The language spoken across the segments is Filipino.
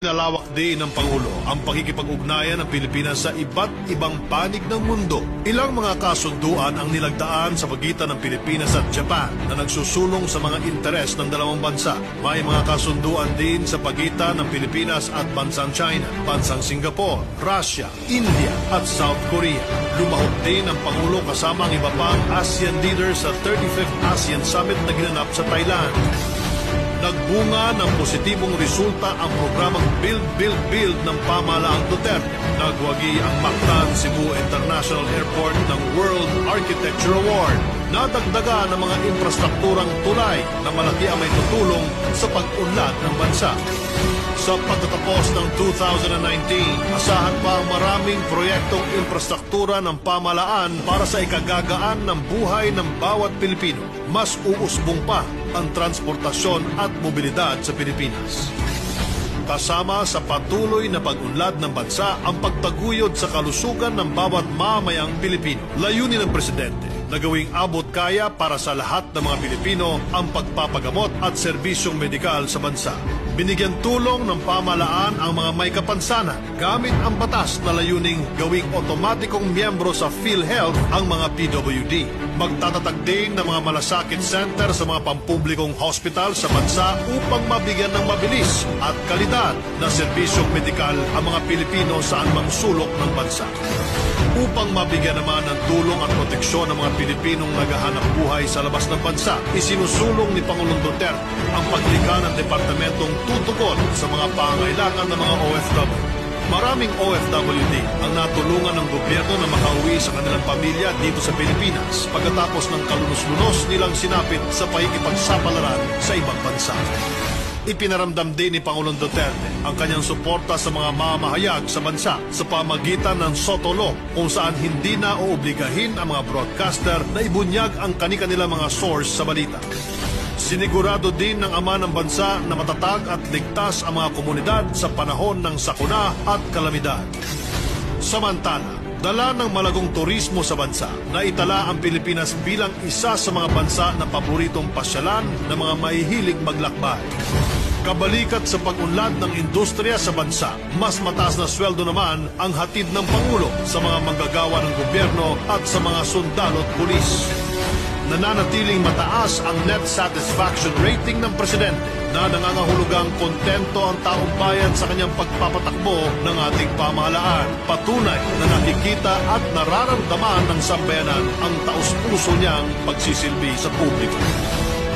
Nalawak din ng Pangulo ang pakikipag-ugnayan ng Pilipinas sa iba't ibang panig ng mundo. Ilang mga kasunduan ang nilagdaan sa pagitan ng Pilipinas at Japan na nagsusulong sa mga interes ng dalawang bansa. May mga kasunduan din sa pagitan ng Pilipinas at bansang China, bansang Singapore, Russia, India at South Korea. Lumahok din ang Pangulo kasama ang iba pang ASEAN leaders sa 35th ASEAN Summit na ginanap sa Thailand. Nagbunga ng positibong resulta ang programang Build ng pamahalaang Duterte. Nagwagi ang Mactan Cebu International Airport ng World Architecture Award. Nadagdaga ng mga infrastrukturang tulay na malaki ang may tutulong sa pag-unlad ng bansa. Sa pagtatapos ng 2019, asahan pa ang maraming proyektong infrastruktura ng pamahalaan para sa ikagagaan ng buhay ng bawat Pilipino. Mas uusbong pa ang transportasyon at mobilidad sa Pilipinas. Kasama sa patuloy na pag-unlad ng bansa ang pagtaguyod sa kalusugan ng bawat mamayang Pilipino. Layunin ng Presidente na gawing abot kaya para sa lahat ng mga Pilipino ang pagpapagamot at serbisyong medikal sa bansa. Binigyan tulong ng pamahalaan ang mga may kapansanan gamit ang batas na layuning gawing otomatikong miyembro sa PhilHealth ang mga PWD. Magtatatag din ng mga malasakit center sa mga pampublikong hospital sa bansa upang mabigyan ng mabilis at kalidad na serbisyong medikal ang mga Pilipino sa anumang sulok ng bansa. Upang mabigyan naman ng tulong at proteksyon ng mga Pilipinong naghahanap buhay sa labas ng bansa, isinusulong ni Pangulong Duterte ang paglikha ng departamentong tutugon sa mga pangailangan ng mga OFW. Maraming OFWD ang natulungan ng gobyerno na makauwi sa kanilang pamilya dito sa Pilipinas pagkatapos ng kalunos-lunos nilang sinapit sa pakikipagsapalaran sa ibang bansa. Ipinaramdam din ni Pangulong Duterte ang kanyang suporta sa mga mamahayag sa bansa sa pamagitan ng SOTO Law kung saan hindi na oobligahin ang mga broadcaster na ibunyag ang kani-kanilang mga source sa balita. Sinigurado din ng ama ng bansa na matatag at ligtas ang mga komunidad sa panahon ng sakuna at kalamidad. Samantala, dala ng malagong turismo sa bansa na itala ang Pilipinas bilang isa sa mga bansa na paboritong pasyalan ng mga mahihilig maglakbay. Kabalikat sa pag-unlad ng industriya sa bansa, mas mataas na sweldo naman ang hatid ng Pangulo sa mga manggagawa ng gobyerno at sa mga sundalo at pulis. Nananatiling mataas ang net satisfaction rating ng Presidente na nangangahulugang kontento ang taong bayan sa kanyang pagpapatakbo ng ating pamahalaan. Patunay na nakikita at nararamdaman ng sambayanan ang taus-puso niyang pagsisilbi sa publiko.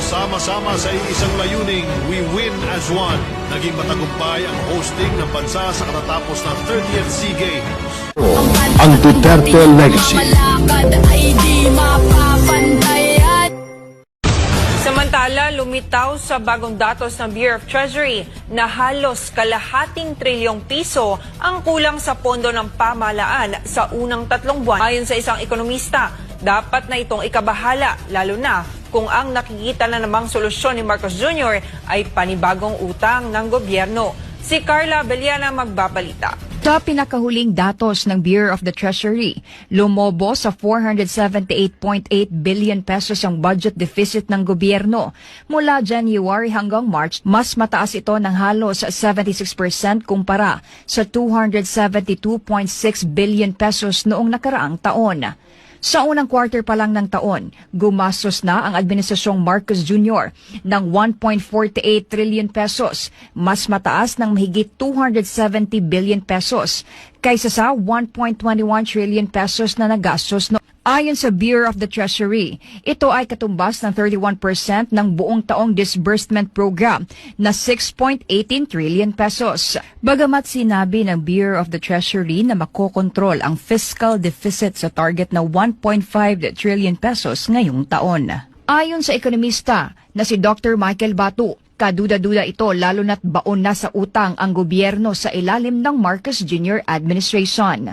Sama-sama sa isang layuning, we win as one. Naging matagumpay ang hosting ng bansa sa katatapos ng 30th SEA Games. Ang Duterte Legacy. Samantala, lumitaw sa bagong datos ng Bureau of Treasury na halos kalahating trilyong piso ang kulang sa pondo ng pamahalaan sa unang 3 buwan. Ayon sa isang ekonomista, dapat na itong ikabahala, lalo na kung ang nakikita na namang solusyon ni Marcos Jr. ay panibagong utang ng gobyerno. Si Carla Abellana magbabalita. Sa pinakahuling datos ng Bureau of the Treasury, lumobo sa 478.8 billion pesos ang budget deficit ng gobyerno. Mula January hanggang March, mas mataas ito ng halos 76% kumpara sa 272.6 billion pesos noong nakaraang taon. Sa unang quarter pa lang ng taon, gumastos na ang Administrasyong Marcos Jr. ng 1.48 trillion pesos, mas mataas ng mahigit 270 billion pesos kaysa sa 1.21 trillion pesos na nagastos no. Ayon sa Bureau of the Treasury, ito ay katumbas ng 31% ng buong taong disbursement program na 6.18 trillion pesos. Bagamat sinabi ng Bureau of the Treasury na makokontrol ang fiscal deficit sa target na 1.5 trillion pesos ngayong taon. Ayon sa ekonomista na si Dr. Michael Batu, kaduda-duda ito lalo na't baon na sa utang ang gobyerno sa ilalim ng Marcos Jr. administration.